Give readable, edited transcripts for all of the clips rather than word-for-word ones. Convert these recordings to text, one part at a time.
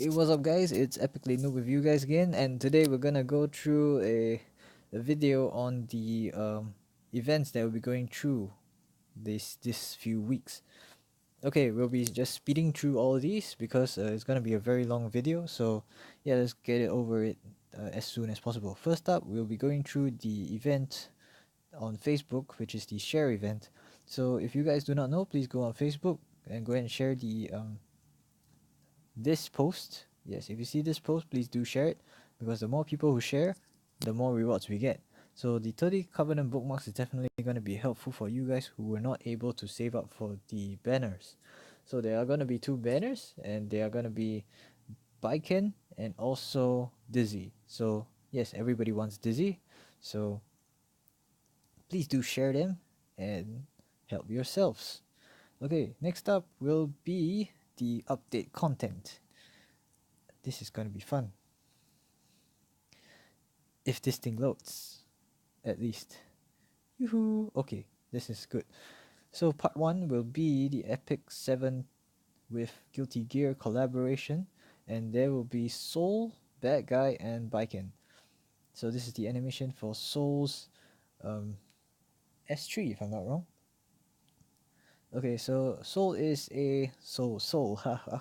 Hey, what's up, guys? It's Epically Noob with you guys again, and today we're gonna go through a video on the events that we'll be going through this few weeks. Okay, we'll be just speeding through all of these because it's gonna be a very long video. So yeah, let's get it over it as soon as possible. First up, we'll be going through the event on Facebook, which is the share event. So if you guys do not know, please go on Facebook and go ahead and share the this post. Yes, if you see this post, please do share it because the more people who share, the more rewards we get. So the 30 Covenant bookmarks is definitely going to be helpful for you guys who were not able to save up for the banners. So there are going to be two banners, and they are going to be Baiken and also Dizzy. So yes, everybody wants Dizzy. So please do share them and help yourselves. Okay, next up will be the update content. This is going to be fun. If this thing loads, at least. Yoo-hoo! Okay, this is good. So part 1 will be the Epic 7 with Guilty Gear collaboration, and there will be Soul, Bad Guy, and Baiken. So this is the animation for Soul's um, S3, if I'm not wrong. Okay, so Soul is a haha,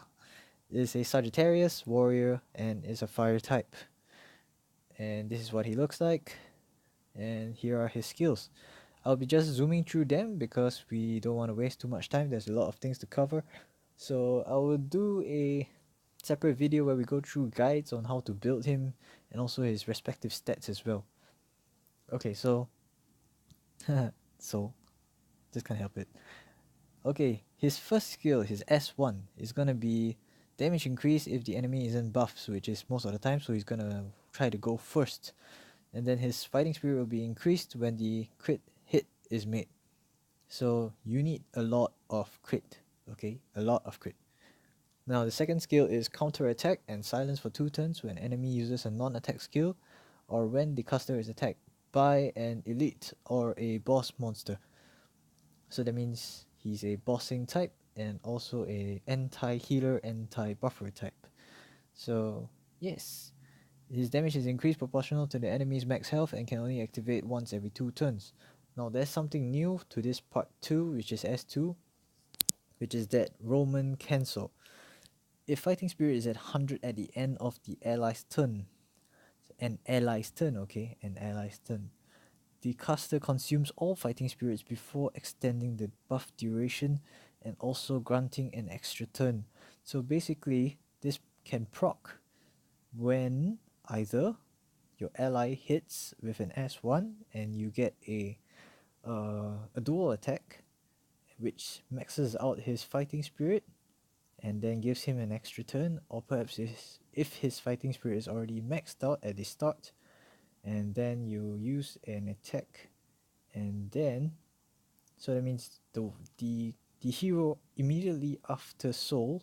is a Sagittarius warrior and is a fire type. And this is what he looks like, and here are his skills. I'll be just zooming through them because we don't want to waste too much time. There's a lot of things to cover. So I will do a separate video where we go through guides on how to build him and also his respective stats as well. Okay, so so just can't help it. Okay, his first skill, his S1, is gonna be damage increase if the enemy isn't buffed, which is most of the time, so he's gonna try to go first. And then his fighting spirit will be increased when the crit hit is made. So you need a lot of crit, okay? A lot of crit. Now the second skill is counter attack and silence for 2 turns when enemy uses a non-attack skill or when the caster is attacked by an elite or a boss monster. So that means he's a bossing type and also a anti-healer, anti-buffer type. So yes, his damage is increased proportional to the enemy's max health and can only activate once every 2 turns. Now there's something new to this part 2, which is S2, which is that Roman cancel. If fighting spirit is at 100 at the end of the ally's turn, okay, an ally's turn, the caster consumes all fighting spirits before extending the buff duration and also granting an extra turn. So basically, this can proc when either your ally hits with an S1 and you get a dual attack which maxes out his fighting spirit and then gives him an extra turn, or perhaps if his fighting spirit is already maxed out at the start and then you use an attack, and then so that means the hero immediately after Soul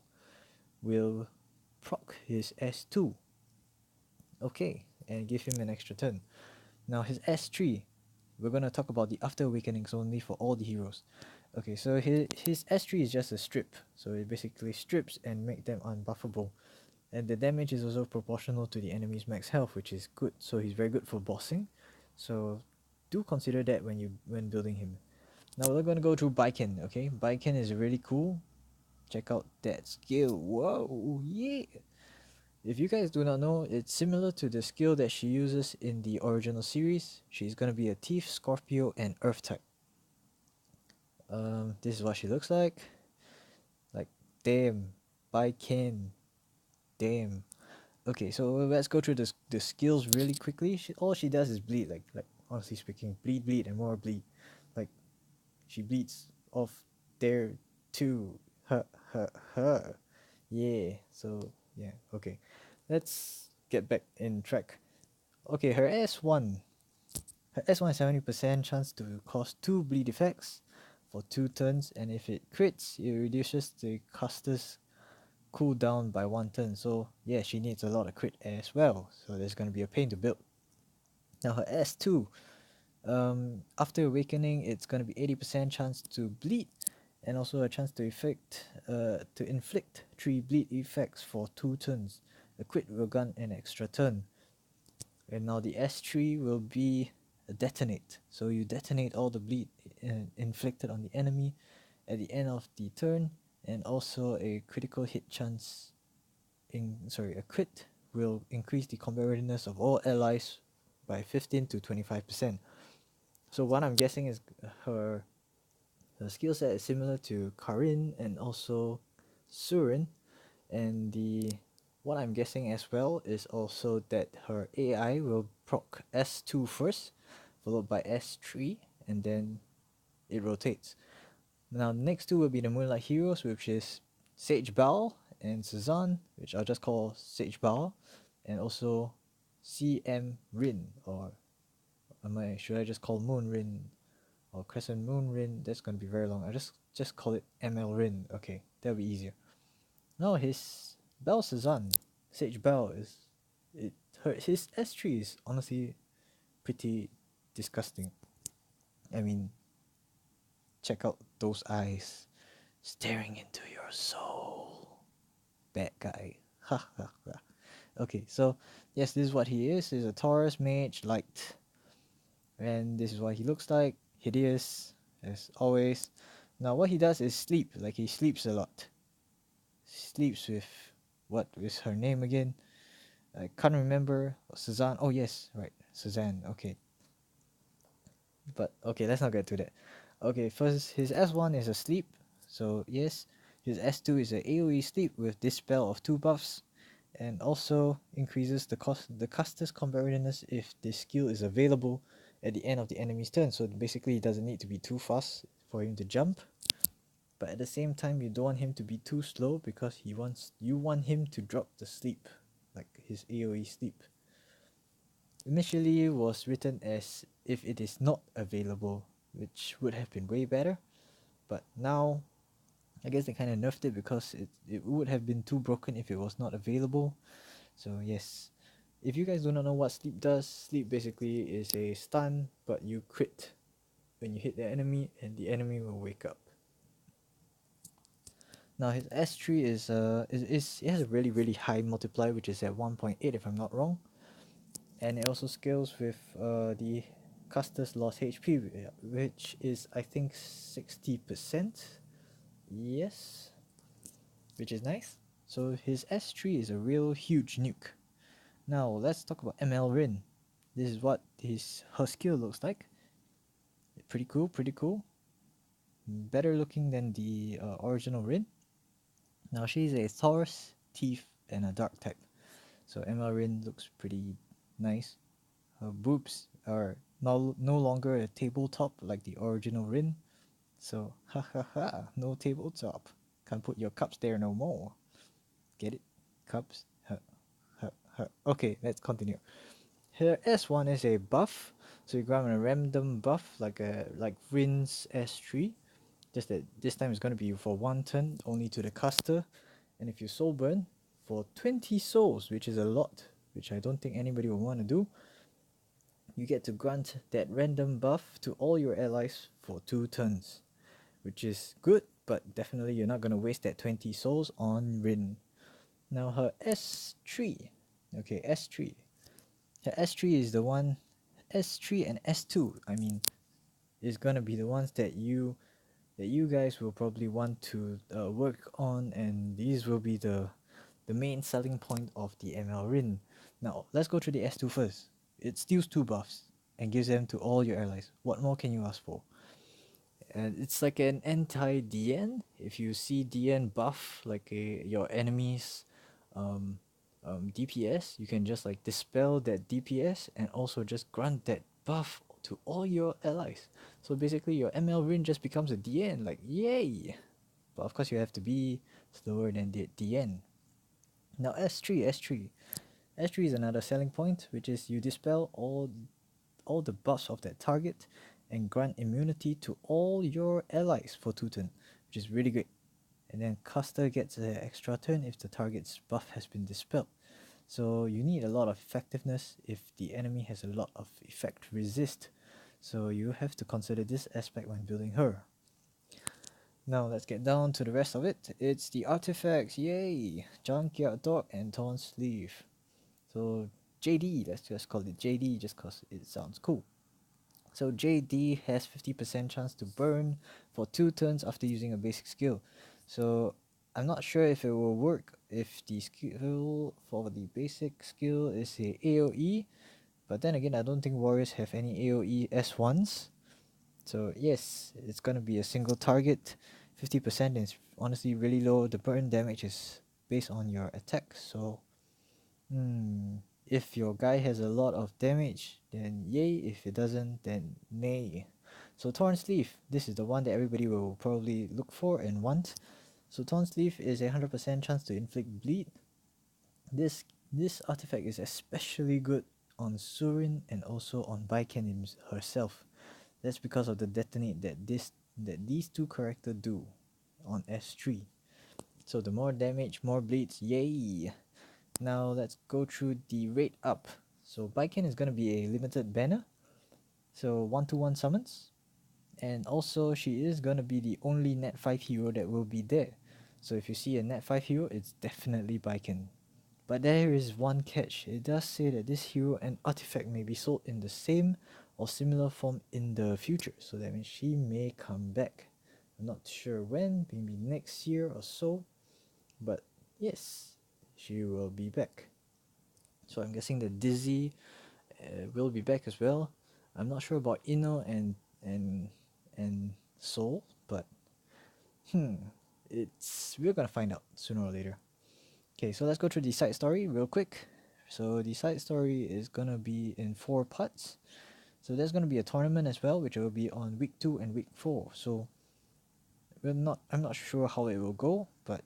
will proc his S2, okay, and give him an extra turn. Now his S3, we're gonna talk about the after awakenings only for all the heroes. Okay, so his S3 is just a strip, so it basically strips and make them unbuffable. And the damage is also proportional to the enemy's max health, which is good. So he's very good for bossing. So do consider that when building him. Now we're gonna go through Baiken, okay? Baiken is really cool. Check out that skill. Whoa, yeah! If you guys do not know, it's similar to the skill that she uses in the original series. She's gonna be a Thief, Scorpio, and Earth type. This is what she looks like. Like, damn, Baiken, damn. Okay, so let's go through the skills really quickly. All she does is bleed, like honestly speaking, bleed, and more bleed. Like she bleeds off there too. Her. Yeah. So yeah. Okay, let's get back in track. Okay, her S1. Her S1 is 70% chance to cause 2 bleed effects for 2 turns, and if it crits, it reduces the caster's cooldown by 1 turn. So yeah, she needs a lot of crit as well. So there's gonna be a pain to build. Now her S2, after awakening, it's gonna be 80% chance to bleed, and also a chance to inflict 3 bleed effects for 2 turns. A crit will grant an extra turn. And now the S3 will be a detonate. So you detonate all the bleed inflicted on the enemy at the end of the turn, and also a critical hit chance a crit will increase the combat readiness of all allies by 15 to 25%. So what I'm guessing is her skill set is similar to Karin and also Surin, and the what I'm guessing as well is also that her AI will proc S2 first, followed by S3, and then it rotates. Now next two will be the Moonlight Heroes, which is Sage Baal and Suzanne, which I'll just call Sage Baal, and also CM Rin, or should I just call Moon Rin or Crescent Moon Rin? That's gonna be very long. I just call it ML Rin. Okay, that'll be easier. No, his Bell Suzanne, Sage Bell his S3 is honestly pretty disgusting. I mean, check out those eyes staring into your soul. Bad guy. Ha ha ha. Okay, so yes, this is what he is. He's a Taurus mage light. And this is what he looks like. Hideous, as always. Now what he does is sleep. Like he sleeps a lot. Sleeps with what is her name again? I can't remember. Suzanne. Oh yes, right. Suzanne. Okay. But okay, let's not get to that. Okay, first his S1 is a sleep. So yes, his S2 is a AoE sleep with dispel of 2 buffs, and also increases the caster's combat readiness if this skill is available at the end of the enemy's turn. So basically he doesn't need to be too fast for him to jump. But at the same time you don't want him to be too slow because you want him to drop the sleep, like his AoE sleep. Initially was written as if it is not available, which would have been way better, but now I guess they kind of nerfed it because it would have been too broken if it was not available. So yes, if you guys do not know what sleep does, sleep basically is a stun, but you crit when you hit the enemy and the enemy will wake up. Now his S3 is it has a really high multiplier, which is at 1.8 if I'm not wrong, and it also scales with the caster's lost HP, which is I think 60%. Yes, which is nice. So his S3 is a real huge nuke. Now let's talk about ML Rin. This is what her skill looks like. Pretty cool, pretty cool. Better looking than the original Rin. Now she's a Taurus, Thief, and a Dark type. So ML Rin looks pretty nice. Her boobs are no longer a tabletop like the original Rin. So ha ha ha, no tabletop. Can't put your cups there no more. Get it? Cups? Okay, let's continue. Her S1 is a buff, so you grab a random buff like Rin's S3. Just that this time it's gonna be for 1 turn only to the caster, and if you soul burn for 20 souls, which is a lot, which I don't think anybody will want to do, you get to grant that random buff to all your allies for 2 turns, which is good, but definitely you're not gonna waste that 20 souls on Rin. Now her S3, okay, S3. Her S3 is the one, S3 and S2. I mean, is gonna be the ones that you guys will probably want to work on, and these will be the main selling point of the ML Rin. Now let's go through the S2 first. It steals 2 buffs and gives them to all your allies. What more can you ask for? And it's like an anti-DN. If you see DN buff like your enemies DPS, you can just like dispel that DPS and also just grant that buff to all your allies. So basically your ML Rin just becomes a DN, like yay! But of course you have to be slower than the DN. Now S3 is another selling point, which is you dispel all the buffs of that target and grant immunity to all your allies for 2 turns, which is really great. And then caster gets an extra turn if the target's buff has been dispelled. So you need a lot of effectiveness if the enemy has a lot of effect resist. So you have to consider this aspect when building her. Now let's get down to the rest of it. It's the artifacts, yay! Junkyard Dog and Torn Sleeve. So JD, let's just call it JD just cause it sounds cool. So JD has 50% chance to burn for 2 turns after using a basic skill. So I'm not sure if it will work if the skill for the basic skill is a AoE, but then again I don't think warriors have any AoE S1s. So yes, it's gonna be a single target. 50% is honestly really low. The burn damage is based on your attack. So if your guy has a lot of damage, then yay. If it doesn't, then nay. So Torn Sleeve, this is the one that everybody will probably look for and want. So Torn Sleeve is a 100% chance to inflict bleed. This artifact is especially good on Surin and also on Baiken herself. That's because of the detonate that these two characters do on S3. So the more damage, more bleeds, yay! Now let's go through the rate up. So Baiken is gonna be a limited banner, so 1-1 summons, and also she is gonna be the only net 5 hero that will be there. So if you see a net 5 hero, it's definitely Baiken. But there is one catch. It does say that this hero and artifact may be sold in the same or similar form in the future. So that means she may come back. I'm not sure when, maybe next year or so. But yes, she will be back. So I'm guessing that Dizzy will be back as well. I'm not sure about Ino and Soul, but we're gonna find out sooner or later. Okay, so let's go through the side story real quick. So the side story is gonna be in 4 parts. So there's gonna be a tournament as well, which will be on week 2 and week 4. So I'm not sure how it will go, but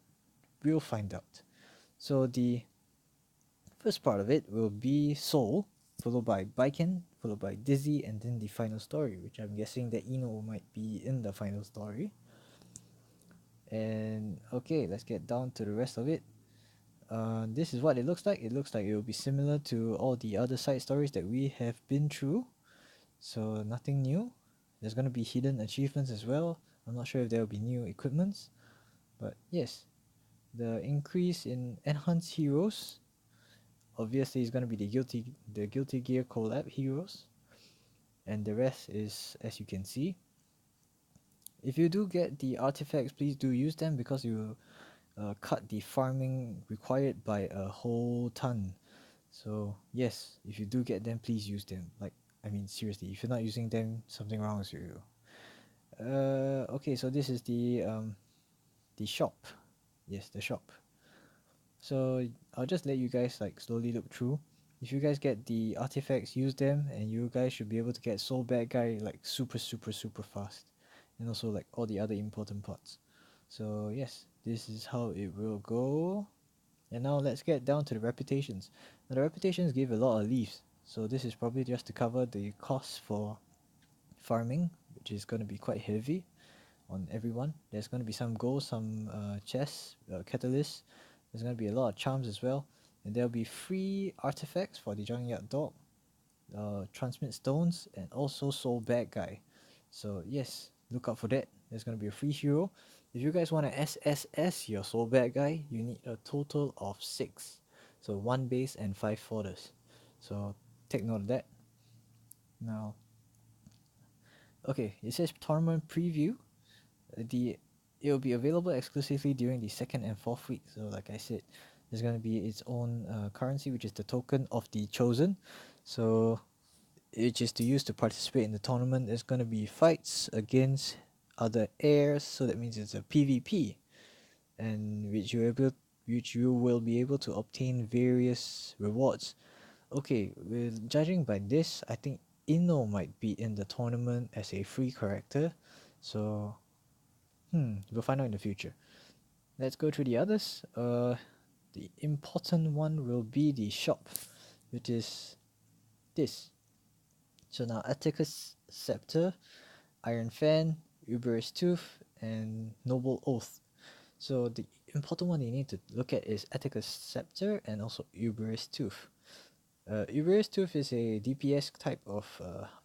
we'll find out. So the first part of it will be Soul, followed by Baiken, followed by Dizzy, and then the final story, which I'm guessing that Ino might be in the final story. And okay, let's get down to the rest of it. This is what it looks like. It looks like it will be similar to all the other side stories that we have been through. So nothing new. There's gonna be hidden achievements as well. I'm not sure if there will be new equipments, but yes, the increase in enhanced heroes obviously is gonna be the Guilty Gear collab heroes, and the rest is as you can see. If you do get the artifacts, please do use them because you cut the farming required by a whole ton. So yes, if you do get them, please use them. Like, I mean, seriously, if you're not using them, something wrong with you. Okay, so this is the shop. Yes, the shop. So I'll just let you guys like slowly look through. If you guys get the artifacts, use them, and you guys should be able to get Soul Bad Guy like super fast, and also like all the other important parts. So yes, this is how it will go. And now let's get down to the reputations. Now the reputations give a lot of leaves, so this is probably just to cover the costs for farming, which is going to be quite heavy on everyone. There's going to be some gold, some chests, catalysts. There's going to be a lot of charms as well, and there'll be free artifacts for the Junkyard Dog, transmit stones, and also Soul Bad Guy. So yes, look out for that. There's going to be a free hero. If you guys want to SSS your Soul Bad Guy, you need a total of 6. So 1 base and 5 fodders. So take note of that. Now, okay, it says tournament preview. The it will be available exclusively during the 2nd and 4th week. So like I said, there's going to be its own currency, which is the token of the chosen. So which is to use to participate in the tournament. There's going to be fights against other heirs, so that means it's a PvP, and which you will be able to obtain various rewards. Okay, with judging by this, I think Ino might be in the tournament as a free character. So we'll find out in the future. Let's go through the others. The important one will be the shop, which is this. So now Atticus Scepter, Iron Fan, Uber's Tooth, and Noble Oath. So the important one you need to look at is Atticus Scepter and also Uber's Tooth. Uber's Tooth is a DPS type of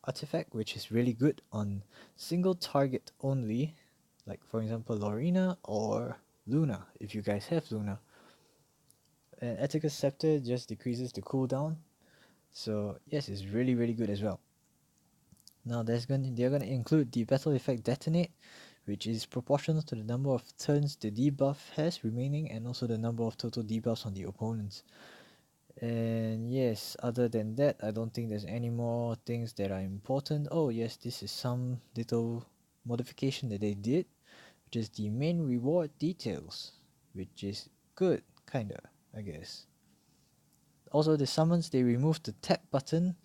artifact which is really good on single target only. like for example Lorena or Luna, if you guys have Luna. And Atticus Scepter just decreases the cooldown, so yes, it's really good as well. Now they're gonna include the battle effect Detonate, which is proportional to the number of turns the debuff has remaining and also the number of total debuffs on the opponents. And yes, other than that, I don't think there's any more things that are important. Oh yes, this is some little modification that they did, which is the main reward details, which is good, kinda, I guess. Also, the summons, they removed the tap button,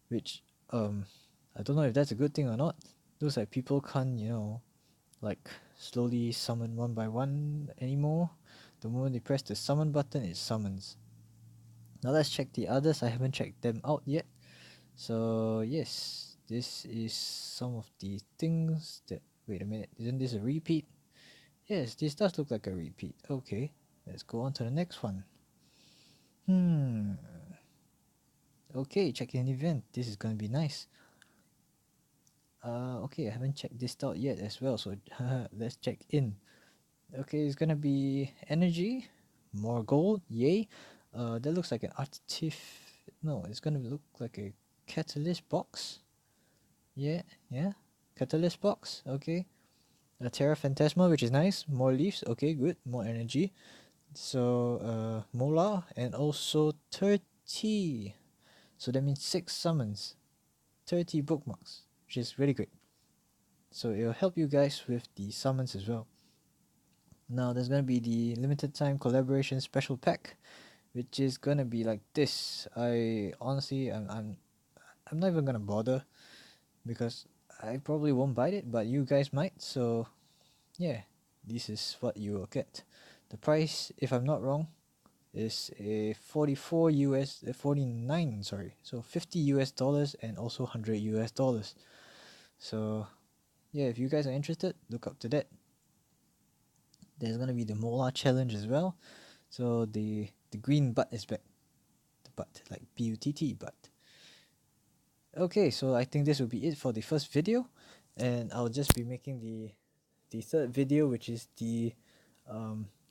which I don't know if that's a good thing or not. Looks like people can't, like slowly summon one by one anymore. The moment they press the summon button, it summons. Now let's check the others. I haven't checked them out yet. So yes, this is some of the things that. Wait a minute, isn't this a repeat? Yes, this does look like a repeat. Okay, let's go on to the next one. Okay, check in event. This is gonna be nice. Okay, I haven't checked this out yet as well, so let's check in. Okay, it's gonna be energy, more gold, yay. That looks like an no, it's gonna look like a catalyst box. Yeah, yeah, catalyst box. Okay, a Terra Phantasma, which is nice. More leaves. Okay, good. More energy. So Mola and also 30. So that means 6 summons, 30 bookmarks, which is really great. So it'll help you guys with the summons as well. Now there's gonna be the limited time collaboration special pack, which is gonna be like this. I honestly, I'm not even gonna bother because I probably won't buy it, but you guys might. So yeah, this is what you will get. The price, if I'm not wrong, is a 44 US 49, sorry, so 50 US dollars and also 100 US dollars. So yeah, if you guys are interested, look up to that. There's gonna be the Mola challenge as well. So the green butt is back. The butt, like butt, butt. Okay, so I think this will be it for the first video, and I'll just be making the third video, which is the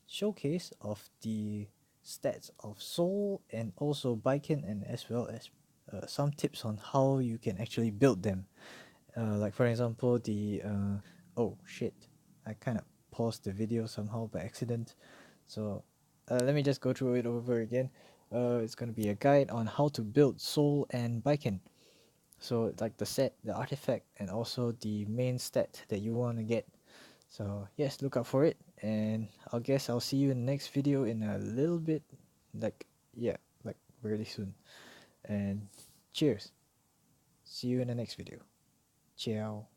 showcase of the stats of Soul and also Baiken, and as well as some tips on how you can actually build them. Like for example, oh shit, I kind of paused the video somehow by accident. So let me just go through it over again. It's gonna be a guide on how to build Soul and Baiken. So like the set, the artifact, and also the main stat that you want to get. So yes, look out for it, and I guess I'll see you in the next video in a little bit, like yeah, like really soon. And cheers. See you in the next video. Ciao.